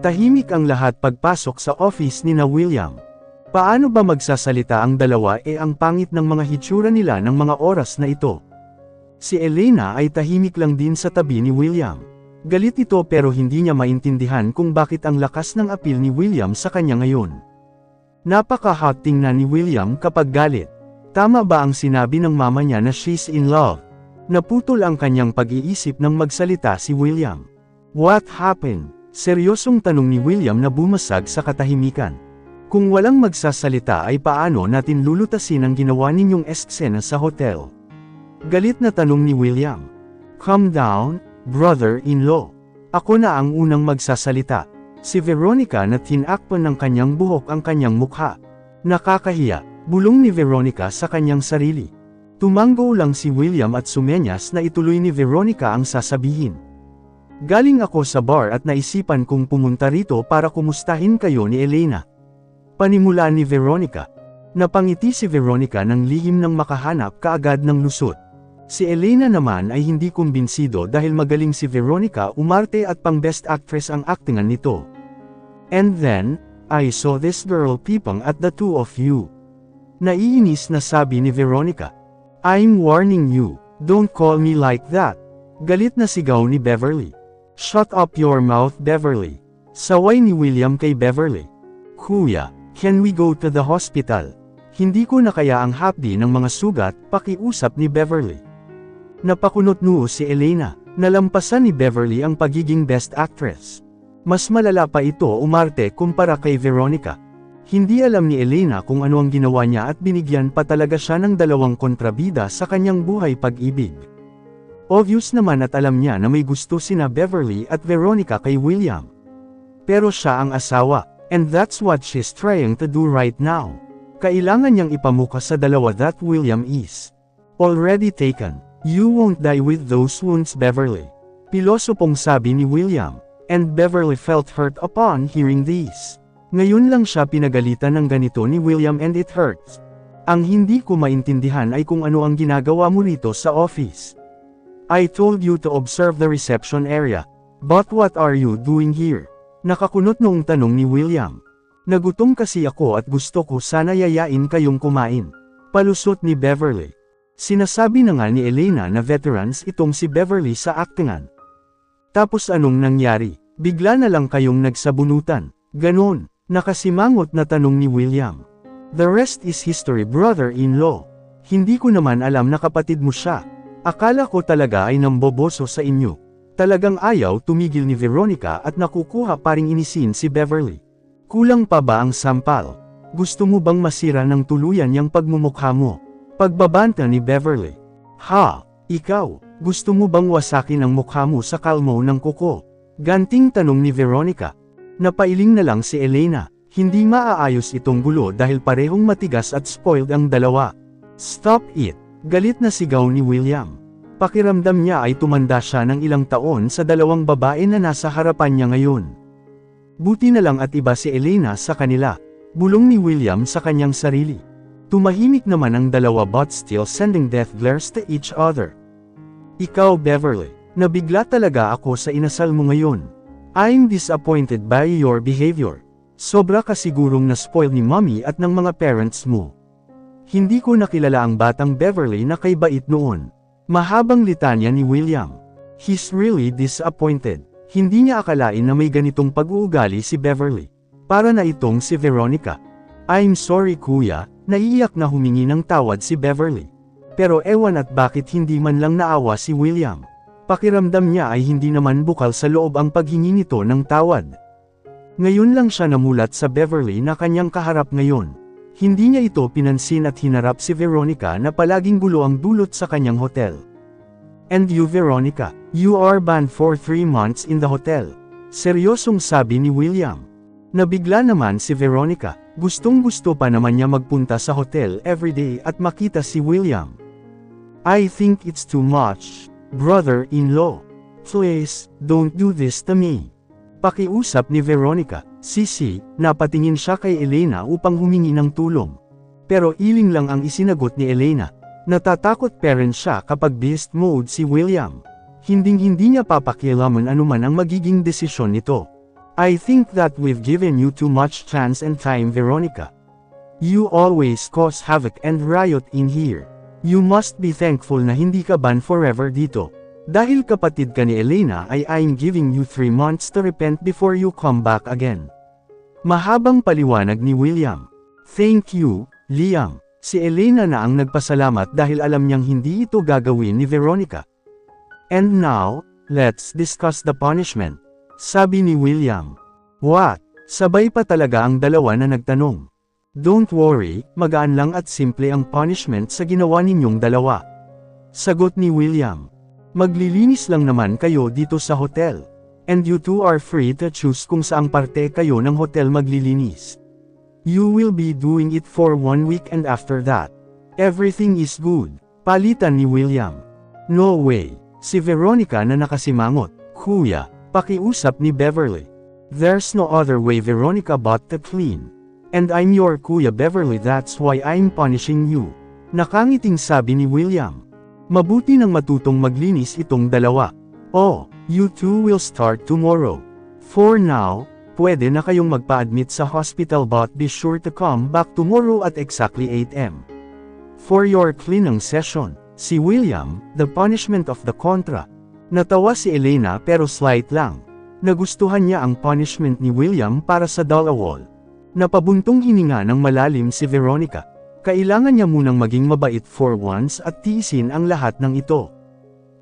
Tahimik ang lahat pagpasok sa office ni na William. Paano ba magsasalita ang dalawa ang pangit ng mga hitsura nila ng mga oras na ito? Si Elena ay tahimik lang din sa tabi ni William. Galit ito pero hindi niya maintindihan kung bakit ang lakas ng appeal ni William sa kanya ngayon. Napaka-hot tingnan ni William kapag galit. Tama ba ang sinabi ng mama niya na she's in love? Naputol ang kanyang pag-iisip nang magsalita si William. What happened? Seryosong tanong ni William na bumasag sa katahimikan. Kung walang magsasalita ay paano natin lulutasin ang ginawa ninyong eksena sa hotel? Galit na tanong ni William. Calm down, brother-in-law. Ako na ang unang magsasalita. Si Veronica na tinakpan ng kanyang buhok ang kanyang mukha. Nakakahiya, bulong ni Veronica sa kanyang sarili. Tumango lang si William at sumenyas na ituloy ni Veronica ang sasabihin. Galing ako sa bar at naisipan kong pumunta rito para kumustahin kayo ni Elena. Panimulaan ni Veronica. Napangiti si Veronica ng lihim nang makahanap kaagad ng lusot. Si Elena naman ay hindi kumbinsido dahil magaling si Veronica umarte at pang best actress ang aktingan nito. And then, I saw this girl peeping at the two of you. Naiinis na sabi ni Veronica. I'm warning you, don't call me like that. Galit na sigaw ni Beverly. Shut up your mouth, Beverly. Saway ni William kay Beverly. Kuya, can we go to the hospital? Hindi ko na kaya ang hapdi ng mga sugat, pakiusap ni Beverly. Napakunot-noo si Elena. Nalampasan ni Beverly ang pagiging best actress. Mas malala pa ito umarte kumpara kay Veronica. Hindi alam ni Elena kung ano ang ginawa niya at binigyan pa talaga siya ng dalawang kontrabida sa kanyang buhay pag-ibig. Obvious naman at alam niya na may gusto sina Beverly at Veronica kay William. Pero siya ang asawa, and that's what she's trying to do right now. Kailangan niyang ipamukha sa dalawa that William is already taken. You won't die with those wounds, Beverly. Pilosopong sabi ni William, and Beverly felt hurt upon hearing this. Ngayon lang siya pinagalitan ng ganito ni William and it hurts. Ang hindi ko maintindihan ay kung ano ang ginagawa mo rito sa office. I told you to observe the reception area. But what are you doing here? Nakakunot noong tanong ni William. Nagutom kasi ako at gusto ko sana yayain kayong kumain. Palusot ni Beverly. Sinasabi na nga ni Elena na veterans itong si Beverly sa aktingan. Tapos anong nangyari? Bigla na lang kayong nagsabunutan. Ganon, nakasimangot na tanong ni William. The rest is history, brother-in-law. Hindi ko naman alam na kapatid mo siya. Akala ko talaga ay namboboso sa inyo. Talagang ayaw tumigil ni Veronica at nakukuha pa ring inisin si Beverly. Kulang pa ba ang sampal? Gusto mo bang masira ng tuluyan yang pagmumukha mo? Pagbabanta ni Beverly. Ha, ikaw, gusto mo bang wasakin ang mukha mo sa kalmo ng kuko? Ganting tanong ni Veronica. Napailing na lang si Elena. Hindi maaayos itong gulo dahil parehong matigas at spoiled ang dalawa. Stop it! Galit na sigaw ni William. Pakiramdam niya ay tumanda siya ng ilang taon sa dalawang babae na nasa harapan niya ngayon. Buti na lang at iba si Elena sa kanila. Bulong ni William sa kanyang sarili. Tumahimik naman ang dalawa but still sending death glares to each other. Ikaw, Beverly, nabigla talaga ako sa inasal mo ngayon. I'm disappointed by your behavior. Sobra ka sigurong na-spoil ni mommy at ng mga parents mo. Hindi ko nakilala ang batang Beverly na kay bait noon. Mahabang litanya ni William. He's really disappointed. Hindi niya akalain na may ganitong pag-uugali si Beverly. Para na itong si Veronica. I'm sorry kuya, naiiyak na humingi ng tawad si Beverly. Pero ewan at bakit hindi man lang naawa si William. Pakiramdam niya ay hindi naman bukal sa loob ang paghingi nito ng tawad. Ngayon lang siya namulat sa Beverly na kanyang kaharap ngayon. Hindi niya ito pinansin at hinarap si Veronica na palaging gulo ang dulot sa kanyang hotel. And you, Veronica, you are banned for 3 months in the hotel. Seryosong sabi ni William. Nabigla naman si Veronica. Gustong-gusto pa naman niya magpunta sa hotel everyday at makita si William. I think it's too much, brother-in-law. Please, don't do this to me. Pakiusap ni Veronica. Sisi, napatingin siya kay Elena upang humingi ng tulong. Pero iling lang ang isinagot ni Elena. Natatakot pa rin siya kapag beast mode si William. Hinding-hindi niya papakialaman anuman ang magiging desisyon nito. I think that we've given you too much chance and time, Veronica. You always cause havoc and riot in here. You must be thankful na hindi ka banned forever dito. Dahil kapatid ka ni Elena ay I'm giving you 3 months to repent before you come back again. Mahabang paliwanag ni William. Thank you, Liam. Si Elena na ang nagpasalamat dahil alam niyang hindi ito gagawin ni Veronica. And now, let's discuss the punishment. Sabi ni William. What? Sabay pa talaga ang dalawa na nagtanong. Don't worry, magaan lang at simple ang punishment sa ginawa ninyong dalawa. Sagot ni William. Maglilinis lang naman kayo dito sa hotel. And you two are free to choose kung saang parte kayo ng hotel maglilinis. You will be doing it for 1 week and after that, everything is good. Palitan ni William. No way. Si Veronica na nakasimangot. Kuya, pakiusap ni Beverly. There's no other way, Veronica, but to clean. And I'm your Kuya Beverly, that's why I'm punishing you. Nakangiting sabi ni William. Mabuti nang matutong maglinis itong dalawa. Oh, you two will start tomorrow. For now, pwede na kayong magpa-admit sa hospital but be sure to come back tomorrow at exactly 8 am. For your cleaning session, si William, the punishment of the contra. Natawa si Elena pero slight lang. Nagustuhan niya ang punishment ni William para sa Dallawall. Napabuntong hininga ng malalim si Veronica. Kailangan niya munang maging mabait for once at tiisin ang lahat ng ito.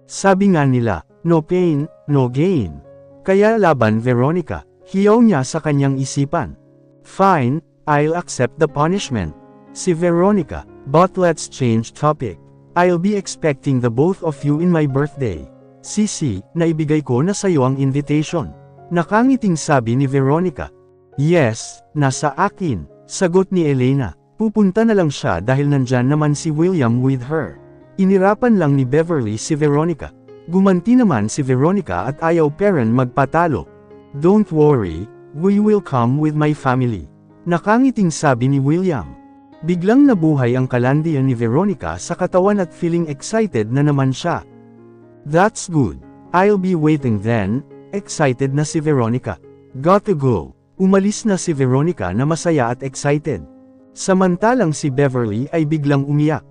Sabi nga nila, no pain, no gain. Kaya laban Veronica, hiyaw niya sa kanyang isipan. Fine, I'll accept the punishment. Si Veronica, but let's change topic. I'll be expecting the both of you in my birthday. Sisi, naibigay ko na sayo ang invitation. Nakangiting sabi ni Veronica. Yes, nasa akin, sagot ni Elena. Pupunta na lang siya dahil nandyan naman si William with her. Inirapan lang ni Beverly si Veronica. Gumanti naman si Veronica at ayaw peren magpatalo. Don't worry, we will come with my family. Nakangiting sabi ni William. Biglang nabuhay ang kalandian ni Veronica sa katawan at feeling excited na naman siya. That's good. I'll be waiting then. Excited na si Veronica. Got to go. Umalis na si Veronica na masaya at excited. Samantalang si Beverly ay biglang umiyak.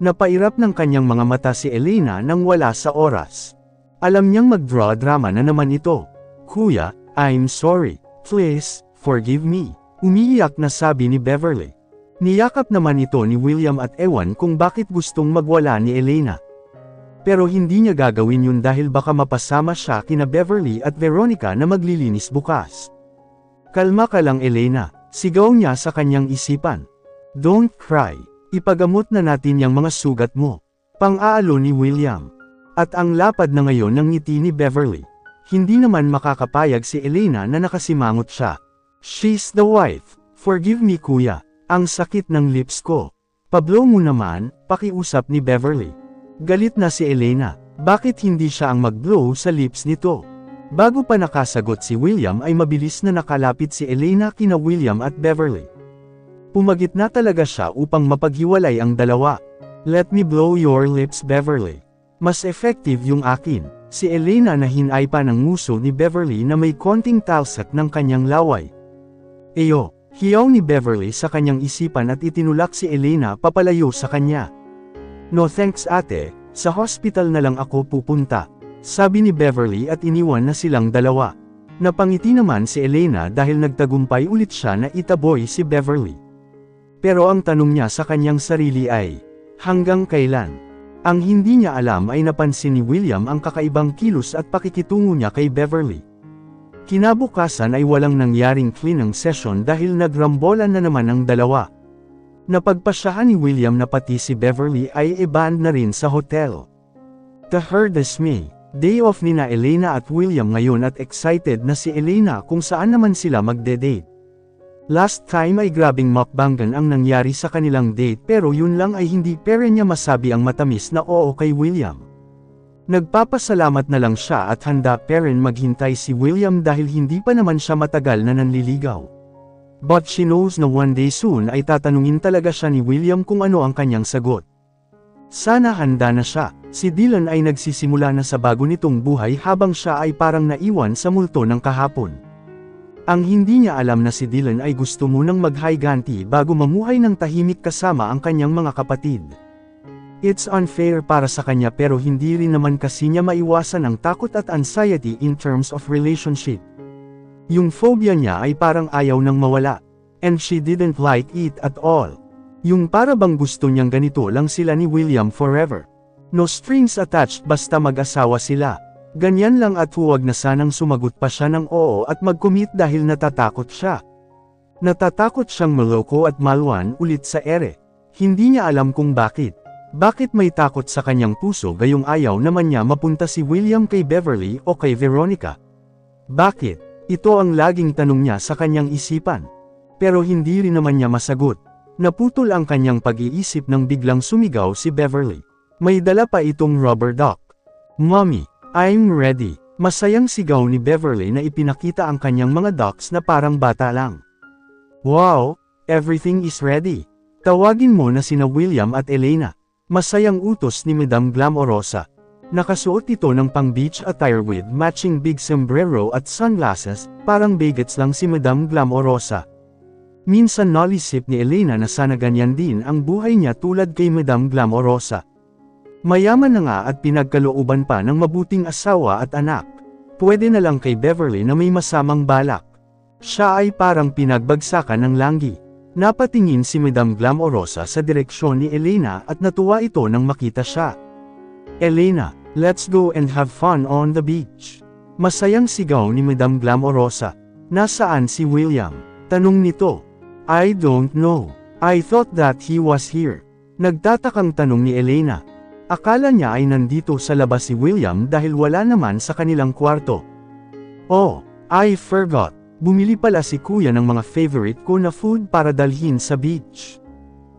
Napairap ng kanyang mga mata si Elena nang wala sa oras. Alam niyang mag-drama na naman ito. Kuya, I'm sorry. Please, forgive me. Umiiyak na sabi ni Beverly. Niyakap naman ito ni William at ewan kung bakit gustong magwala ni Elena. Pero hindi niya gagawin yun dahil baka mapasama siya kina Beverly at Veronica na maglilinis bukas. Kalma ka lang Elena, sigaw niya sa kanyang isipan. Don't cry, ipagamot na natin yang mga sugat mo. Pang-aalo ni William. At ang lapad na ngayon ng ngiti ni Beverly. Hindi naman makakapayag si Elena na nakasimangot siya. She's the wife. Forgive me kuya, ang sakit ng lips ko. Pablo mo naman, pakiusap ni Beverly. Galit na si Elena, bakit hindi siya ang mag-blow sa lips nito? Bago pa nakasagot si William ay mabilis na nakalapit si Elena kina William at Beverly. Pumagit na talaga siya upang mapaghiwalay ang dalawa. Let me blow your lips Beverly. Mas effective yung akin. Si Elena na hinay pa ng nguso ni Beverly na may konting talsak ng kanyang laway. Eyo, hiyaw ni Beverly sa kanyang isipan at itinulak si Elena papalayo sa kanya. No thanks ate, sa hospital na lang ako pupunta. Sabi ni Beverly at iniwan na silang dalawa. Napangiti naman si Elena dahil nagtagumpay ulit siya na itaboy si Beverly. Pero ang tanong niya sa kanyang sarili ay, hanggang kailan? Ang hindi niya alam ay napansin ni William ang kakaibang kilos at pakikitungo niya kay Beverly. Kinabukasan ay walang nangyaring cleaning session dahil nagrambolan na naman ang dalawa. Napagpasyahan ni William na pati si Beverly ay i-band na rin sa hotel. To her dismay, day off ni na Elena at William ngayon at excited na si Elena kung saan naman sila magde-date. Last time ay grabing mukbangan ang nangyari sa kanilang date pero yun lang ay hindi pera niya masabi ang matamis na oo kay William. Nagpapasalamat na lang siya at handa pa rin maghintay si William dahil hindi pa naman siya matagal na nanliligaw. But she knows na one day soon ay tatanungin talaga siya ni William kung ano ang kanyang sagot. Sana handa na siya. Si Dylan ay nagsisimula na sa bago nitong buhay habang siya ay parang naiwan sa multo ng kahapon. Ang hindi niya alam na si Dylan ay gusto munang mag-higanti bago mamuhay ng tahimik kasama ang kanyang mga kapatid. It's unfair para sa kanya pero hindi rin naman kasi niya maiwasan ang takot at anxiety in terms of relationship. Yung phobia niya ay parang ayaw nang mawala. And she didn't like it at all. Yung para bang gusto niyang ganito lang sila ni William forever. No strings attached basta mag-asawa sila. Ganyan lang at huwag na sanang sumagot pa siya ng oo at mag-commit dahil natatakot siya. Natatakot siyang maloko at malwan ulit sa ere. Hindi niya alam kung bakit. Bakit may takot sa kanyang puso gayong ayaw naman niya mapunta si William kay Beverly o kay Veronica? Bakit? Ito ang laging tanong niya sa kanyang isipan. Pero hindi rin naman niya masagot. Naputol ang kanyang pag-iisip nang biglang sumigaw si Beverly. May dala pa itong rubber duck. Mommy, I'm ready. Masayang sigaw ni Beverly na ipinakita ang kanyang mga ducks na parang bata lang. Wow, everything is ready. Tawagin mo na sina William at Elena. Masayang utos ni Madam Glamorosa. Nakasuot ito ng pang-beach attire with matching big sombrero at sunglasses, parang bagets lang si Madam Glamorosa. Minsan naisip ni Elena na sana ganyan din ang buhay niya tulad kay Madam Glamorosa. Mayaman na nga at pinagkalooban pa ng mabuting asawa at anak. Pwede na lang kay Beverly na may masamang balak. Siya ay parang pinagbagsakan ng langgi. Napatingin si Madam Glamorosa sa direksyon ni Elena at natuwa ito nang makita siya. Elena, let's go and have fun on the beach. Masayang sigaw ni Madam Glamorosa. Nasaan si William? Tanong nito. I don't know. I thought that he was here. Nagtatakang tanong ni Elena. Akala niya ay nandito sa labas si William dahil wala naman sa kanilang kwarto. Oh, I forgot. Bumili pala si kuya ng mga favorite ko na food para dalhin sa beach.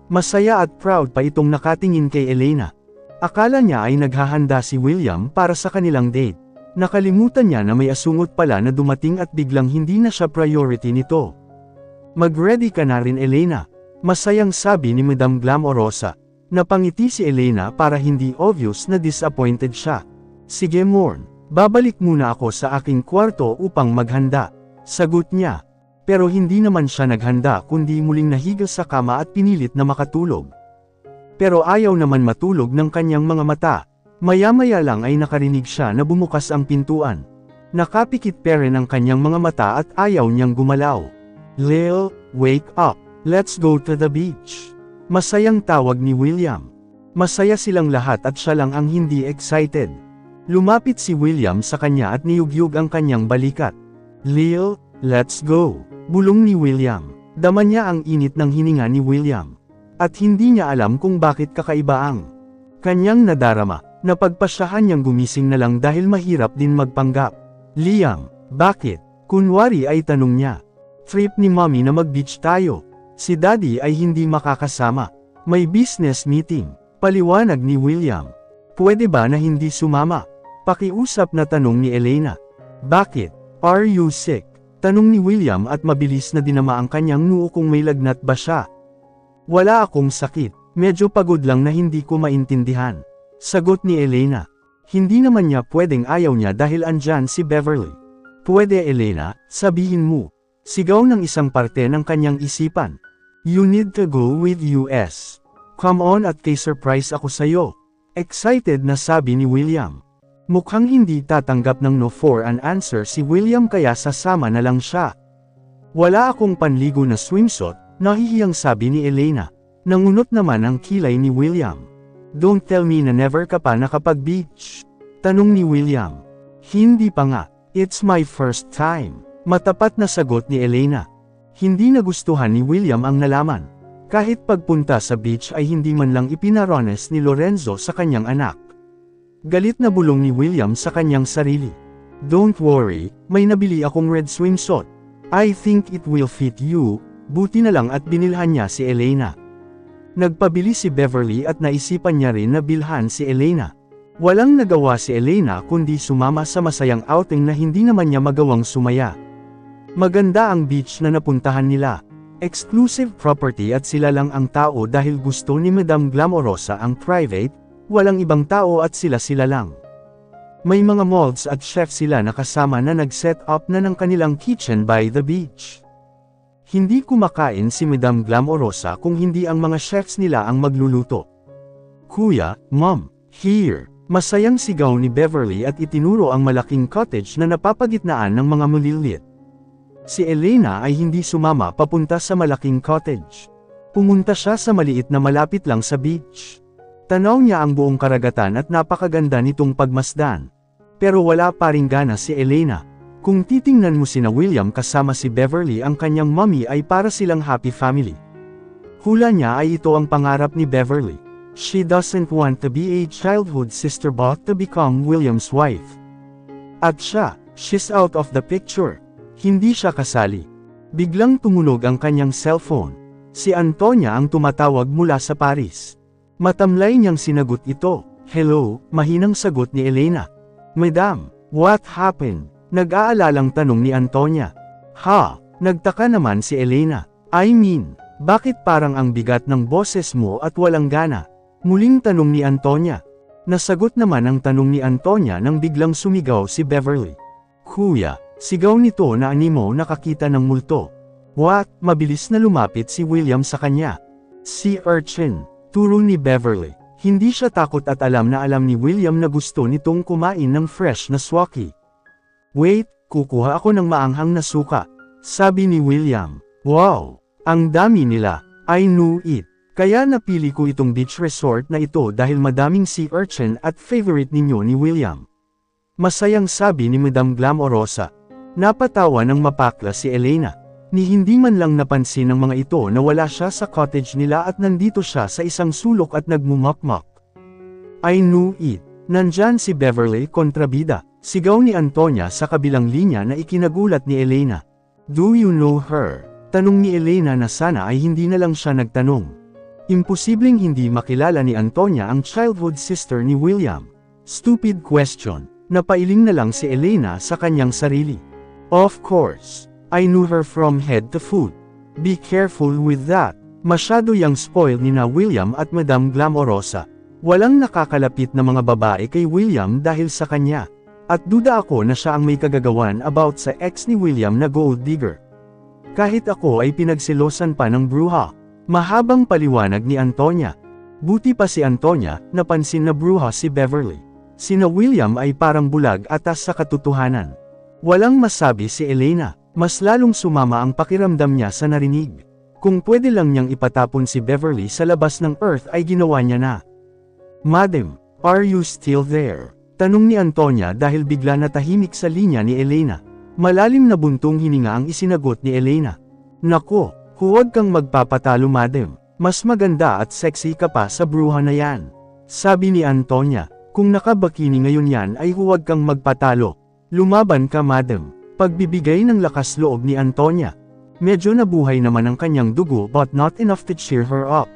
Masaya at proud pa itong nakatingin kay Elena. Akala niya ay naghahanda si William para sa kanilang date. Nakalimutan niya na may asungot pala na dumating at biglang hindi na siya priority nito. Mag-ready ka na rin Elena. Masayang sabi ni Madam Glamorosa. Napangiti si Elena para hindi obvious na disappointed siya. Sige Morn, babalik muna ako sa aking kwarto upang maghanda. Sagot niya. Pero hindi naman siya naghanda kundi muling nahiga sa kama at pinilit na makatulog. Pero ayaw naman matulog ng kanyang mga mata. Maya-maya lang ay nakarinig siya na bumukas ang pintuan. Nakapikit pa rin ang kanyang mga mata at ayaw niyang gumalaw. Lil, wake up. Let's go to the beach. Masayang tawag ni William. Masaya silang lahat at siya lang ang hindi excited. Lumapit si William sa kanya at niyugyug ang kanyang balikat. Lil, let's go. Bulong ni William. Dama niya ang init ng hininga ni William. At hindi niya alam kung bakit kakaiba ang kanyang nadarama. Napagpasyahan niyang gumising na lang dahil mahirap din magpanggap. Liam, bakit? Kunwari ay tanong niya. Trip ni mommy na mag-beach tayo. Si daddy ay hindi makakasama. May business meeting. Paliwanag ni William. Pwede ba na hindi sumama? Pakiusap na tanong ni Elena. Bakit? Are you sick? Tanong ni William at mabilis na dinama ang kanyang noo kung may lagnat ba siya. Wala akong sakit. Medyo pagod lang na hindi ko maintindihan. Sagot ni Elena. Hindi naman niya pwedeng ayaw niya dahil andyan si Beverly. Pwede Elena, sabihin mo. Sigaw ng isang parte ng kanyang isipan. You need to go with us. Come on at kay surprise ako sayo. Excited na sabi ni William. Mukhang hindi tatanggap ng no for an answer si William kaya sasama na lang siya. Wala akong panligo na swimsuit, nahihiyang sabi ni Elena. Nangunot naman ang kilay ni William. Don't tell me na never ka pa nakapag-beach. Tanong ni William. Hindi pa nga, it's my first time. Matapat na sagot ni Elena. Hindi nagustuhan ni William ang nalaman. Kahit pagpunta sa beach ay hindi man lang ipinarones ni Lorenzo sa kanyang anak. Galit na bulong ni William sa kanyang sarili. Don't worry, may nabili akong red swimsuit. I think it will fit you, buti na lang at binilhan niya si Elena. Nagpabili si Beverly at naisipan niya rin na bilhan si Elena. Walang nagawa si Elena kundi sumama sa masayang outing na hindi naman niya magawang sumaya. Maganda ang beach na napuntahan nila. Exclusive property at sila lang ang tao dahil gusto ni Madam Glamorosa ang private, walang ibang tao at sila lang. May mga molds at chef sila na kasama na nag-set up na ng kanilang kitchen by the beach. Hindi kumakain si Madam Glamorosa kung hindi ang mga chefs nila ang magluluto. Kuya, Mom, here! Masayang sigaw ni Beverly at itinuro ang malaking cottage na napapagitnaan ng mga maliliit. Si Elena ay hindi sumama papunta sa malaking cottage. Pumunta siya sa maliit na malapit lang sa beach. Tanaw niya ang buong karagatan at napakaganda nitong pagmasdan. Pero wala pa ring gana si Elena. Kung titingnan mo sina William kasama si Beverly, ang kanyang mommy ay para silang happy family. Hula niya ay ito ang pangarap ni Beverly. She doesn't want to be a childhood sister but to become William's wife. At she's out of the picture. Hindi siya kasali. Biglang tumunog ang kanyang cellphone. Si Antonia ang tumatawag mula sa Paris. Matamlay niyang sinagot ito. Hello, mahinang sagot ni Elena. Madam, what happened? Nag-aalalang tanong ni Antonia. Nagtaka naman si Elena. I mean, bakit parang ang bigat ng boses mo at walang gana? Muling tanong ni Antonia. Nasagot naman ang tanong ni Antonia nang biglang sumigaw si Beverly. Kuya, sigaw nito na animo nakakita ng multo. What? Mabilis na lumapit si William sa kanya. Sea urchin. Turo ni Beverly. Hindi siya takot at alam ni William na gusto nitong kumain ng fresh na swaki. Wait, kukuha ako ng maanghang na suka. Sabi ni William. Wow! Ang dami nila. I knew it. Kaya napili ko itong beach resort na ito dahil madaming sea urchin at favorite ninyo ni William. Masayang sabi ni Madam Glamorosa. Napatawa ng mapakla si Elena. Ni hindi man lang napansin ng mga ito na wala siya sa cottage nila at nandito siya sa isang sulok at nagmumakmak. I knew it. Nandyan si Beverly kontrabida. Sigaw ni Antonia sa kabilang linya na ikinagulat ni Elena. Do you know her? Tanong ni Elena na sana ay hindi na lang siya nagtanong. Imposibleng hindi makilala ni Antonia ang childhood sister ni William. Stupid question. Napailing na lang si Elena sa kanyang sarili. Of course. I knew her from head to foot. Be careful with that. Masyado yang spoiled ni na William at Madam Glamorosa. Walang nakakalapit na mga babae kay William dahil sa kanya. At duda ako na siya ang may kagagawan about sa ex ni William na gold digger. Kahit ako ay pinagsilosan pa ng bruha. Mahabang paliwanag ni Antonia. Buti pa si Antonia, napansin na bruha si Beverly. Sina William ay parang bulag atas sa katotohanan. Walang masabi si Elena. Mas lalong sumama ang pakiramdam niya sa narinig. Kung pwede lang niyang ipatapon si Beverly sa labas ng earth ay ginawa niya na. Madam, are you still there? Tanong ni Antonia dahil bigla natahimik sa linya ni Elena. Malalim na buntong hininga ang isinagot ni Elena. Nako, huwag kang magpapatalo madam. Mas maganda at sexy ka pa sa bruha na yan. Sabi ni Antonia, kung nakabakini ngayon yan ay huwag kang magpatalo. Lumaban ka madam. Pagbibigay ng lakas loob ni Antonia. Medyo nabuhay naman ang kanyang dugo but not enough to cheer her up.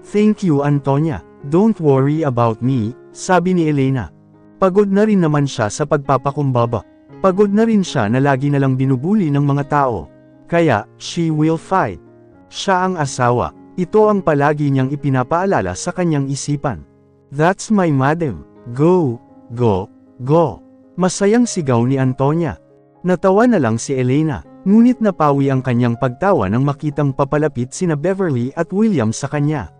Thank you Antonia, don't worry about me, sabi ni Elena. Pagod na rin naman siya sa pagpapakumbaba. Pagod na rin siya na lagi nalang binubuli ng mga tao. Kaya, she will fight. Siya ang asawa. Ito ang palagi niyang ipinapaalala sa kanyang isipan. That's my madam. Go, go, go. Masayang sigaw ni Antonia. Natawa na lang si Elena, ngunit napawi ang kanyang pagtawa nang makitang papalapit sina Beverly at William sa kanya.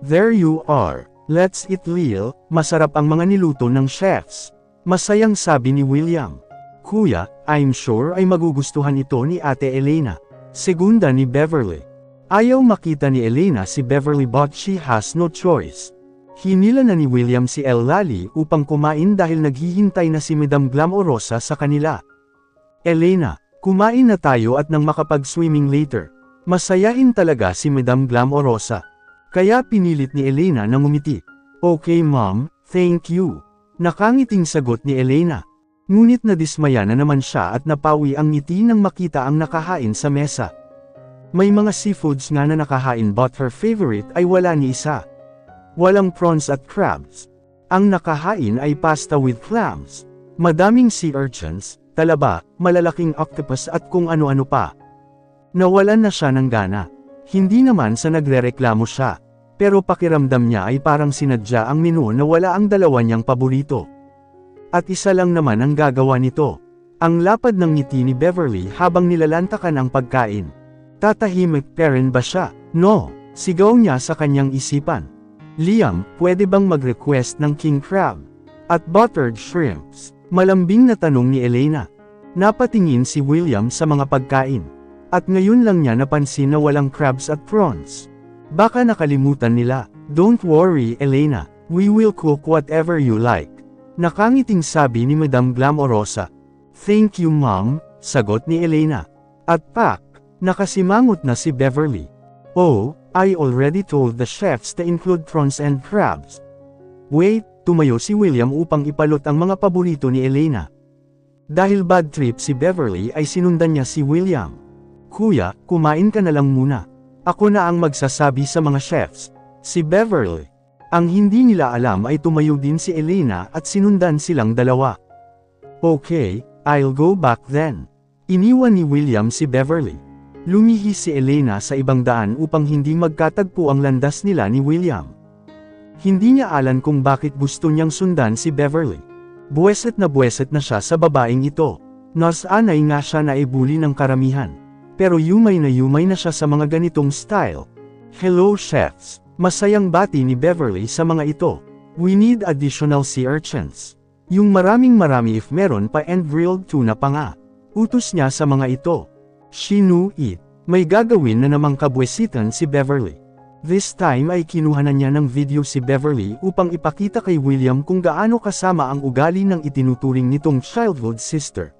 There you are. Let's eat Lil, masarap ang mga niluto ng chefs. Masayang sabi ni William. Kuya, I'm sure ay magugustuhan ito ni Ate Elena. Segunda ni Beverly. Ayaw makita ni Elena si Beverly but she has no choice. Hinila na ni William si El Lali upang kumain dahil naghihintay na si Madam Glamorosa sa kanila. Elena, kumain na tayo at nang makapag-swimming later. Masayain talaga si Madam Glamorosa. Kaya pinilit ni Elena na ngumiti. Okay mom, thank you. Nakangiting sagot ni Elena. Ngunit nadismaya na naman siya at napawi ang ngiti nang makita ang nakahain sa mesa. May mga seafoods nga na nakahain but her favorite ay wala ni isa. Walang prawns at crabs. Ang nakahain ay pasta with clams. Madaming sea urchins, talaba, malalaking octopus at kung ano-ano pa. Nawalan na siya ng gana. Hindi naman sa nagrereklamo siya. Pero pakiramdam niya ay parang sinadya ang menu na wala ang dalawa niyang paborito. At isa lang naman ang gagawa nito. Ang lapad ng ngiti ni Beverly habang nilalantakan ang pagkain. Tatahimik pa rin ba siya? No, sigaw niya sa kanyang isipan. Liam, pwede bang mag-request ng king crab? At buttered shrimps? Malambing na tanong ni Elena. Napatingin si William sa mga pagkain. At ngayon lang niya napansin na walang crabs at prawns. Baka nakalimutan nila. Don't worry, Elena. We will cook whatever you like. Nakangiting sabi ni Madam Glamorosa. Thank you, Mom, sagot ni Elena. At pak, nakasimangot na si Beverly. Oh, I already told the chefs to include prawns and crabs. Wait, tumayo si William upang ipalot ang mga paborito ni Elena. Dahil bad trip si Beverly ay sinundan niya si William. Kuya, kumain ka na lang muna. Ako na ang magsasabi sa mga chefs. Si Beverly. Ang hindi nila alam ay tumayo din si Elena at sinundan silang dalawa. Okay, I'll go back then. Iniwan ni William si Beverly. Lumihis si Elena sa ibang daan upang hindi magkatagpo ang landas nila ni William. Hindi niya alam kung bakit gusto niyang sundan si Beverly. Buweset na siya sa babaeng ito. Nasanay nga siya na ibuli ng karamihan. Pero yumay na siya sa mga ganitong style. Hello chefs, masayang bati ni Beverly sa mga ito. We need additional sea urchins. Yung marami if meron pa and grilled tuna pa nga. Utos niya sa mga ito. She knew it. May gagawin na namang kabwesitan si Beverly. This time ay kinuha na niya ng video si Beverly upang ipakita kay William kung gaano kasama ang ugali ng itinuturing nitong childhood sister.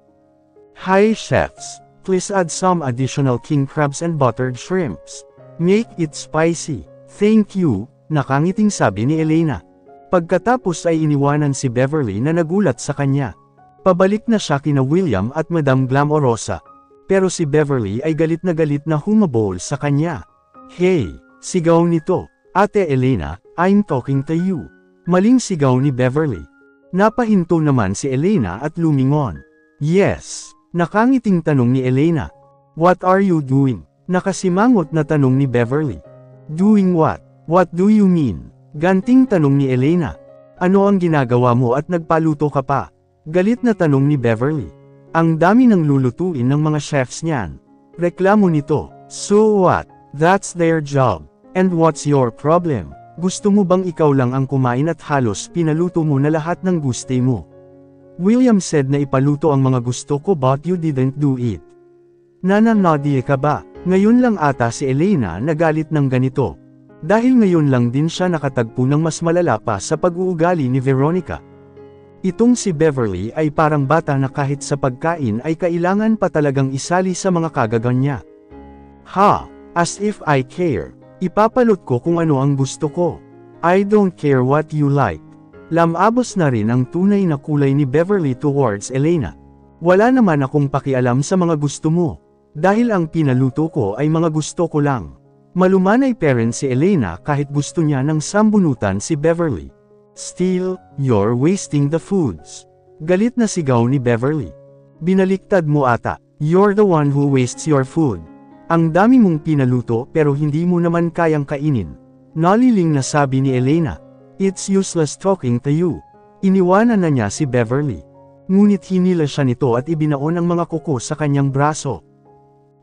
Hi chefs, please add some additional king crabs and buttered shrimps. Make it spicy. Thank you, nakangiting sabi ni Elena. Pagkatapos ay iniwanan si Beverly na nagulat sa kanya. Pabalik na siya kina William at Madam Glamorosa. Pero si Beverly ay galit na humabol sa kanya. Hey, sigaw nito. Ate Elena, I'm talking to you. Maling sigaw ni Beverly. Napahinto naman si Elena at lumingon. Yes, nakangiting tanong ni Elena. What are you doing? Nakasimangot na tanong ni Beverly. Doing what? What do you mean? Ganting tanong ni Elena. Ano ang ginagawa mo at nagpaluto ka pa? Galit na tanong ni Beverly. Ang dami ng lulutuin ng mga chefs niyan. Reklamo nito. So what? That's their job. And what's your problem? Gusto mo bang ikaw lang ang kumain at halos pinaluto mo na lahat ng gusto mo? William said na ipaluto ang mga gusto ko but you didn't do it. Nananodi ka ba? Ngayon lang ata si Elena nagalit ng ganito. Dahil ngayon lang din siya nakatagpo ng mas malala pa sa pag-uugali ni Veronica. Itong si Beverly ay parang bata na kahit sa pagkain ay kailangan pa talagang isali sa mga kagagan niya. Ha, as if I care. Ipapalot ko kung ano ang gusto ko. I don't care what you like. Lamabos na rin ang tunay na kulay ni Beverly towards Elena. Wala naman akong pakialam sa mga gusto mo. Dahil ang pinaluto ko ay mga gusto ko lang. Malumanay parent si Elena kahit gusto niya ng sambunutan si Beverly. Still, you're wasting the foods. Galit na sigaw ni Beverly. Binaliktad mo ata. You're the one who wastes your food. Ang dami mong pinaluto pero hindi mo naman kayang kainin. Naliling na sabi ni Elena. It's useless talking to you. Iniwanan na niya si Beverly. Ngunit hinila siya nito at ibinaon ang mga kuko sa kanyang braso.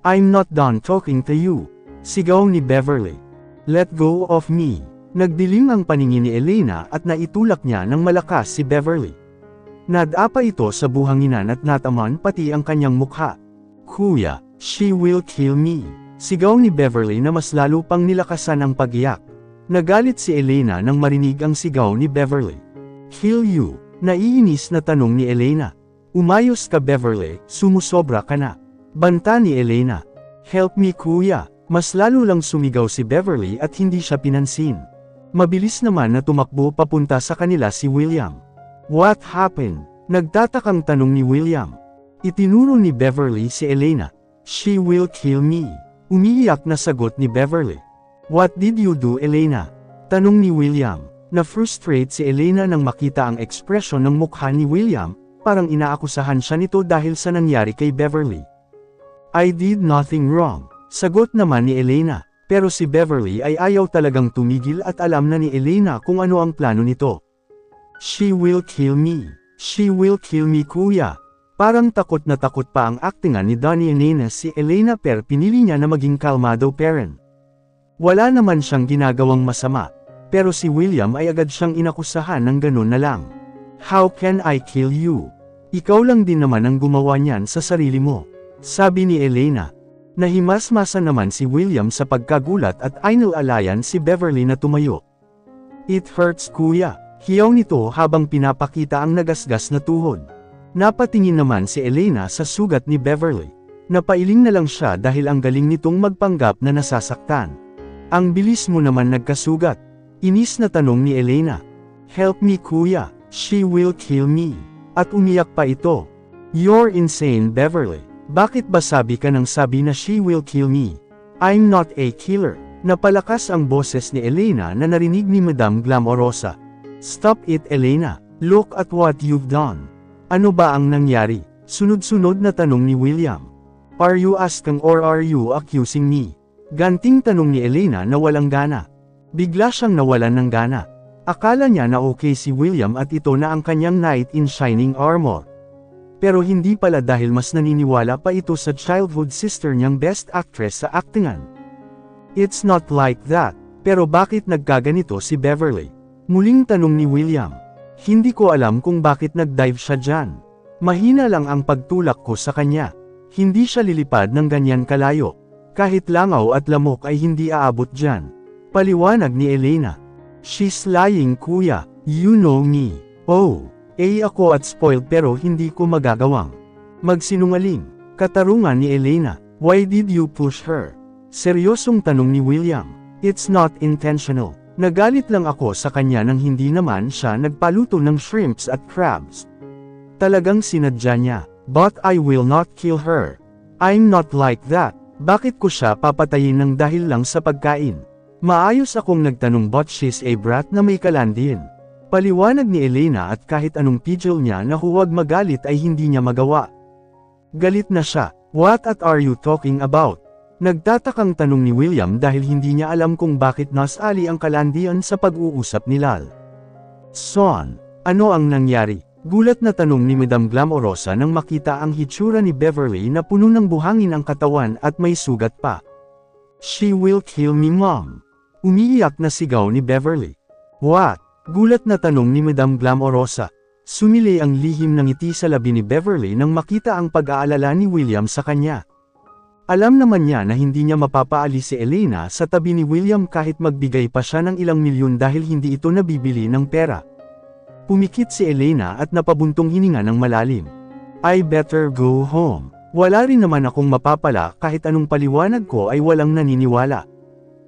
I'm not done talking to you. Sigaw ni Beverly. Let go of me. Nagdilim ang paningin ni Elena at naitulak niya ng malakas si Beverly. Nadapa ito sa buhanginan at nataman pati ang kanyang mukha. Kuya, she will kill me. Sigaw ni Beverly na mas lalo pang nilakasan ang pag-iyak. Nagalit si Elena nang marinig ang sigaw ni Beverly. Kill you? Naiinis na tanong ni Elena. Umayos ka Beverly, sumusobra ka na. Banta ni Elena. Help me kuya. Mas lalo lang sumigaw si Beverly at hindi siya pinansin. Mabilis naman na tumakbo papunta sa kanila si William. What happened? Nagtatakang tanong ni William. Itinuro ni Beverly si Elena. She will kill me. Umiiyak na sagot ni Beverly. What did you do Elena? Tanong ni William. Na-frustrate si Elena nang makita ang ekspresyon ng mukha ni William, parang inaakusahan siya nito dahil sa nangyari kay Beverly. I did nothing wrong. Sagot naman ni Elena. Pero si Beverly ay ayaw talagang tumigil at alam na ni Elena kung ano ang plano nito. She will kill me. She will kill me kuya. Parang takot na takot pa ang aktingan ni Donnie na si Elena pero pinili niya na maging kalmado parent. Wala naman siyang ginagawang masama, pero si William ay agad siyang inakusahan ng ganun na lang. How can I kill you? Ikaw lang din naman ang gumawa niyan sa sarili mo, sabi ni Elena. Nahimasmasa naman si William sa pagkagulat at inalalayan si Beverly na tumayo. It hurts kuya, hiyaw nito habang pinapakita ang nagasgas na tuhod. Napatingin naman si Elena sa sugat ni Beverly. Napailing na lang siya dahil ang galing nitong magpanggap na nasasaktan. Ang bilis mo naman nagkasugat. Inis na tanong ni Elena. Help me kuya, she will kill me. At umiyak pa ito. You're insane Beverly. Bakit ba sabi ka ng sabi na she will kill me? I'm not a killer. Napalakas ang boses ni Elena na narinig ni Madam Glamorosa. Stop it Elena, look at what you've done. Ano ba ang nangyari? Sunod-sunod na tanong ni William. Are you asking or are you accusing me? Ganting tanong ni Elena na walang gana. Bigla siyang nawalan ng gana. Akala niya na okay si William at ito na ang kanyang knight in shining armor. Pero hindi pala dahil mas naniniwala pa ito sa childhood sister niyang best actress sa aktingan. It's not like that, pero bakit nagkaganito si Beverly? Muling tanong ni William. Hindi ko alam kung bakit nag-dive siya dyan. Mahina lang ang pagtulak ko sa kanya. Hindi siya lilipad ng ganyan kalayo. Kahit langaw at lamok ay hindi aabot dyan. Paliwanag ni Elena. She's lying kuya, you know me. Oh, ako at spoiled pero hindi ko magagawang magsinungaling. Katarungan ni Elena. Why did you push her? Seryosong tanong ni William. It's not intentional. Nagalit lang ako sa kanya nang hindi naman siya nagpaluto ng shrimps at crabs. Talagang sinadya niya. But I will not kill her. I'm not like that. Bakit ko siya papatayin ng dahil lang sa pagkain? Maayos akong nagtanong but she's a brat na may kalandin. Paliwanag ni Elena at kahit anong pidgel niya na huwag magalit ay hindi niya magawa. Galit na siya. What are you talking about? Nagtatakang tanong ni William dahil hindi niya alam kung bakit nasali ang kalandian sa pag-uusap ni Lal. Son, ano ang nangyari? Gulat na tanong ni Madam Glamorosa nang makita ang hitsura ni Beverly na puno ng buhangin ang katawan at may sugat pa. She will kill me mom. Umiiyak na sigaw ni Beverly. What? Gulat na tanong ni Madam Glamorosa. Sumili ang lihim ng ngiti sa labi ni Beverly nang makita ang pag-aalala ni William sa kanya. Alam naman niya na hindi niya mapapaalis si Elena sa tabi ni William kahit magbigay pa siya ng ilang milyon dahil hindi ito nabibili ng pera. Pumikit si Elena at napabuntong hininga ng malalim. I better go home. Wala rin naman akong mapapala kahit anong paliwanag ko ay walang naniniwala.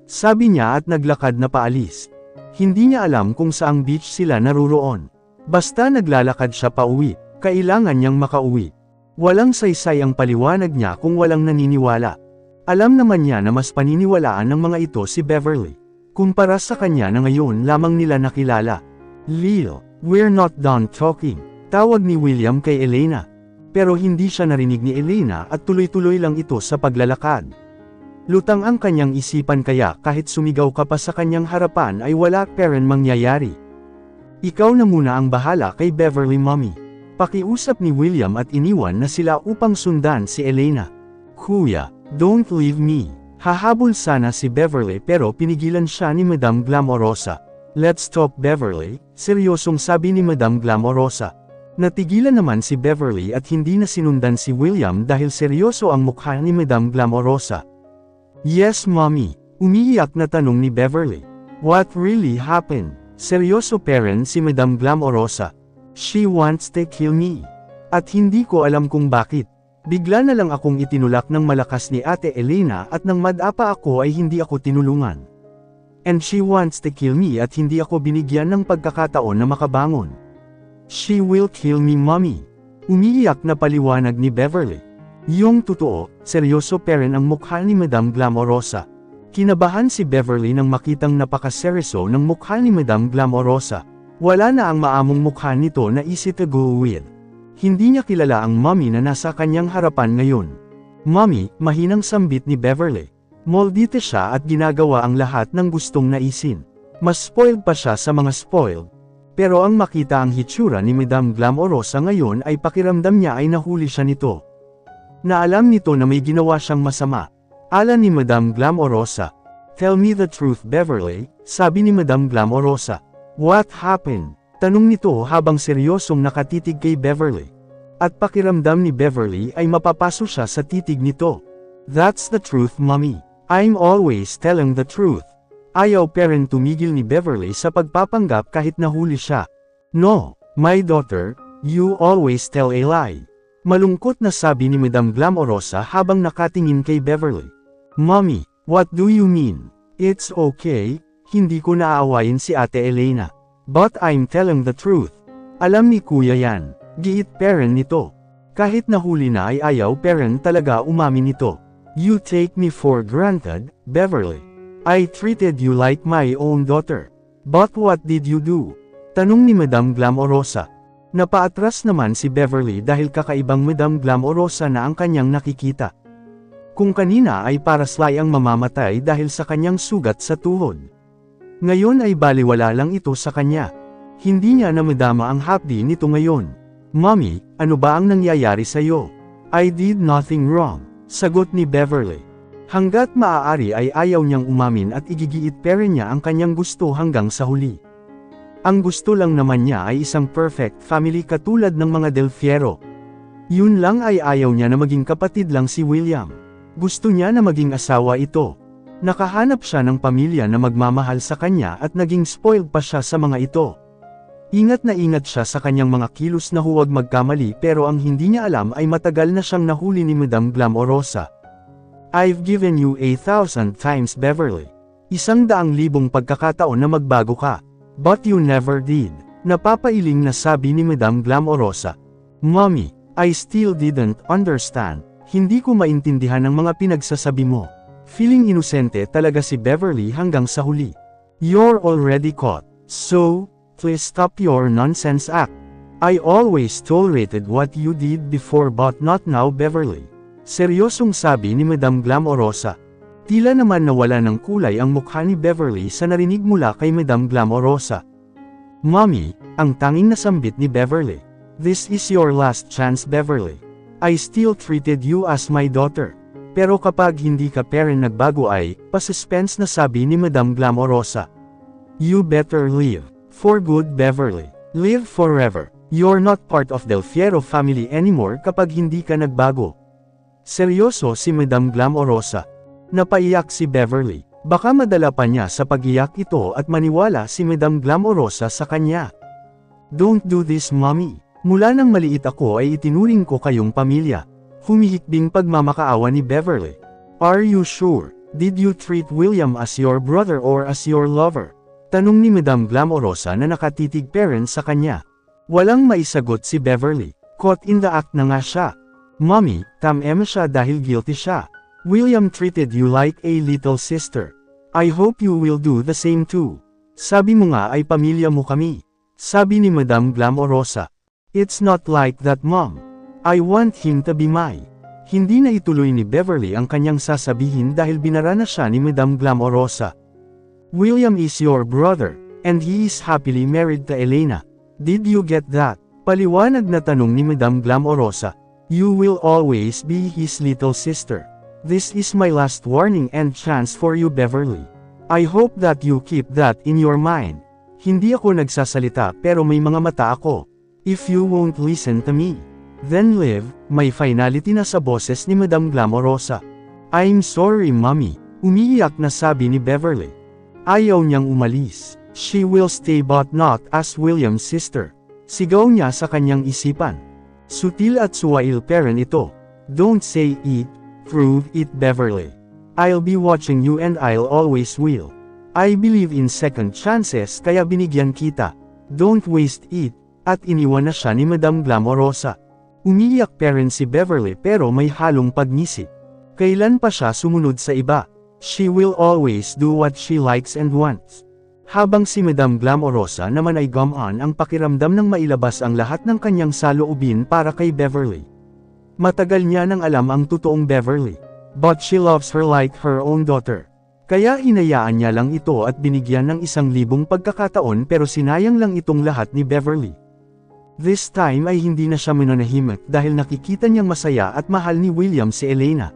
Sabi niya at naglakad na paalis. Hindi niya alam kung saang beach sila naruroon. Basta naglalakad siya pauwi, kailangan niyang makauwi. Walang saysay ang paliwanag niya kung walang naniniwala. Alam naman niya na mas paniniwalaan ng mga ito si Beverly. Kumpara sa kanya na ngayon lamang nila nakilala. Lil, we're not done talking. Tawag ni William kay Elena. Pero hindi siya narinig ni Elena at tuloy-tuloy lang ito sa paglalakad. Lutang ang kanyang isipan kaya kahit sumigaw ka pa sa kanyang harapan ay wala pa rin mangyayari. Ikaw na muna ang bahala kay Beverly mommy. Pakiusap ni William at iniwan na sila upang sundan si Elena. Kuya, don't leave me. Hahabol sana si Beverly pero pinigilan siya ni Madam Glamorosa. Let's talk Beverly, seryosong sabi ni Madam Glamorosa. Natigilan naman si Beverly at hindi na sinundan si William dahil seryoso ang mukha ni Madam Glamorosa. Yes mommy, umiiyak na tanong ni Beverly. What really happened? Seryoso parent si Madam Glamorosa. She wants to kill me. At hindi ko alam kung bakit. Bigla na lang akong itinulak ng malakas ni Ate Elena at nang madapa ako ay hindi ako tinulungan. And she wants to kill me at hindi ako binigyan ng pagkakataon na makabangon. She will kill me mommy. Umiiyak na paliwanag ni Beverly. Yung totoo, seryoso pa rin ang mukha ni Madam Glamorosa. Kinabahan si Beverly nang makitang napakaseryoso ng mukha ni Madam Glamorosa. Wala na ang maamong mukha nito na easy to go with. Hindi niya kilala ang mommy na nasa kanyang harapan ngayon. Mommy, mahinang sambit ni Beverly. Moldite siya at ginagawa ang lahat ng gustong naisin. Mas spoiled pa siya sa mga spoiled. Pero ang makita ang hitsura ni Madam Glamorosa ngayon ay pakiramdam niya ay nahuli siya nito. Na alam nito na may ginawa siyang masama. Ala ni Madam Glamorosa. "Tell me the truth, Beverly," sabi ni Madam Glamorosa. "What happened?" Tanong nito habang seryosong nakatitig kay Beverly. At pakiramdam ni Beverly ay mapapaso siya sa titig nito. "That's the truth, Mommy. I'm always telling the truth." Ayaw pa rin tumigil ni Beverly sa pagpapanggap kahit nahuli siya. "No, my daughter, you always tell a lie." Malungkot na sabi ni Madam Glamorosa habang nakatingin kay Beverly. "Mommy, what do you mean?" "It's okay, hindi ko naaawayin si Ate Elena. But I'm telling the truth." Alam ni Kuya yan, giit parent nito. Kahit nahuli na ay ayaw parent talaga umamin nito. "You take me for granted, Beverly. I treated you like my own daughter. But what did you do?" Tanong ni Madam Glamorosa. Napaatras naman si Beverly dahil kakaibang Madam Glamorosa na ang kanyang nakikita. Kung kanina ay paraslay ang mamamatay dahil sa kanyang sugat sa tuhod. Ngayon ay baliwala lang ito sa kanya. Hindi niya na madama ang hapdi nito ngayon. "Mommy, ano ba ang nangyayari sa'yo?" "I did nothing wrong," sagot ni Beverly. Hanggat maaari ay ayaw niyang umamin at igigiit pa rin niya ang kanyang gusto hanggang sa huli. Ang gusto lang naman niya ay isang perfect family katulad ng mga Del Fierro. Yun lang ay ayaw niya na maging kapatid lang si William. Gusto niya na maging asawa ito. Nakahanap siya ng pamilya na magmamahal sa kanya at naging spoiled pa siya sa mga ito. Ingat na ingat siya sa kanyang mga kilos na huwag magkamali pero ang hindi niya alam ay matagal na siyang nahuli ni Madam Glamorosa. "I've given you 1,000 times, Beverly. 100,000 pagkakataon na magbago ka. But you never did." Napapailing na sabi ni Madam Glamorosa. "Mommy, I still didn't understand. Hindi ko maintindihan ang mga pinagsasabi mo." Feeling inosente talaga si Beverly hanggang sa huli. "You're already caught. So, please stop your nonsense act. I always tolerated what you did before but not now, Beverly." Seryosong sabi ni Madam Glamorosa. Tila naman nawala ng kulay ang mukha ni Beverly sa narinig mula kay Madam Glamorosa. "Mommy," ang tanging nasambit ni Beverly. "This is your last chance, Beverly. I still treated you as my daughter. Pero kapag hindi ka pa rin nagbago ay, pa-suspense na sabi ni Madam Glamorosa. "You better leave. For good, Beverly. Live forever. You're not part of Del Fierro family anymore kapag hindi ka nagbago." Seryoso si Madam Glamorosa. Napaiyak si Beverly. Baka madala pa niya sa pag-iyak ito at maniwala si Madam Glamorosa sa kanya. "Don't do this, Mommy. Mula nang maliit ako ay itinuring ko kayong pamilya." Humihikbing pagmamakaawa ni Beverly. "Are you sure? Did you treat William as your brother or as your lover?" Tanong ni Madam Glamorosa na nakatitig parent sa kanya. Walang maisagot si Beverly. Caught in the act na nga siya. "Mommy, tama siya dahil guilty siya. William treated you like a little sister. I hope you will do the same too. Sabi mo nga ay pamilya mo kami." Sabi ni Madam Glamorosa. "It's not like that, Mom. I want him to be mine." Hindi na ituloy ni Beverly ang kanyang sasabihin dahil binara na siya ni Madam Glamorosa. "William is your brother, and he is happily married to Elena. Did you get that?" Paliwanag na tanong ni Madam Glamorosa. "You will always be his little sister. This is my last warning and chance for you, Beverly. I hope that you keep that in your mind. Hindi ako nagsasalita pero may mga mata ako. If you won't listen to me, then live." May finality na sa boses ni Madam Glamorosa. "I'm sorry, Mommy." Umiiyak na sabi ni Beverly. Ayaw niyang umalis. She will stay but not as William's sister. Sigaw niya sa kanyang isipan. Sutil at suwail parent ito. "Don't say it, prove it, Beverly. I'll be watching you and I'll always will. I believe in second chances kaya binigyan kita. Don't waste it." At iniwan na siya ni Madam Glamorosa. Umiiyak pa rin si Beverly pero may halong pagnisip. Kailan pa siya sumunod sa iba? She will always do what she likes and wants. Habang si Madam Glamorosa naman ay gumaan ang pakiramdam ng mailabas ang lahat ng kanyang saloobin para kay Beverly. Matagal niya nang alam ang totoong Beverly. But she loves her like her own daughter. Kaya hinayaan niya lang ito at binigyan ng 1,000 pagkakataon pero sinayang lang itong lahat ni Beverly. This time ay hindi na siya mananahimik dahil nakikita niyang masaya at mahal ni William si Elena.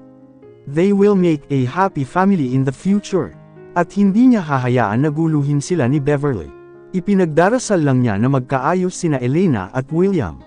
They will make a happy family in the future. At hindi niya hahayaan na guluhin sila ni Beverly. Ipinagdarasal lang niya na magkaayos sina Elena at William.